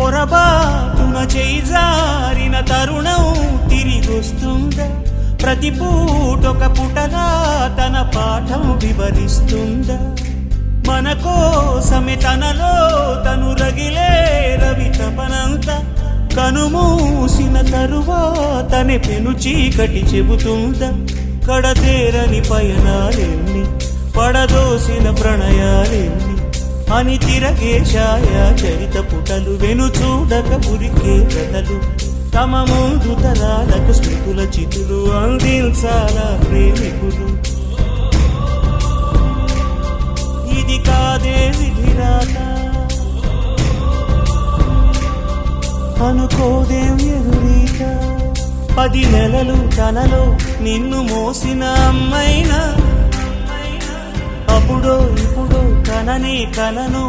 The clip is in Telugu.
పొరబాటున చేజారిన తరుణం తిరిగొస్తుందా? ప్రతి పూటొక పుటలా తన పాఠం వివరిస్తుందా? మన కోసమే తనలో తను రగిలే రవి తపనంతా కనుమూసిన తరువాతనే పెను చీకటి చెబుతుందా? కడతేరని పయనాలెన్ని, పడదోసిన ప్రణయాలెన్ని అని తిరగే ఛాయా చరిత పుటలు, వెను చూడక ఉరికే కథలు, తమ ముందు తరాలకు స్మృతుల చితులు అందించాలా ప్రేమికులు. ఇది కాదే విధిరాత, అనుకోదేం ఎదురీత. 10 నెలలు తనలో నిన్ను మోసిన అమ్మైనా, అప్పుడో ఇప్పుడో కననే కనను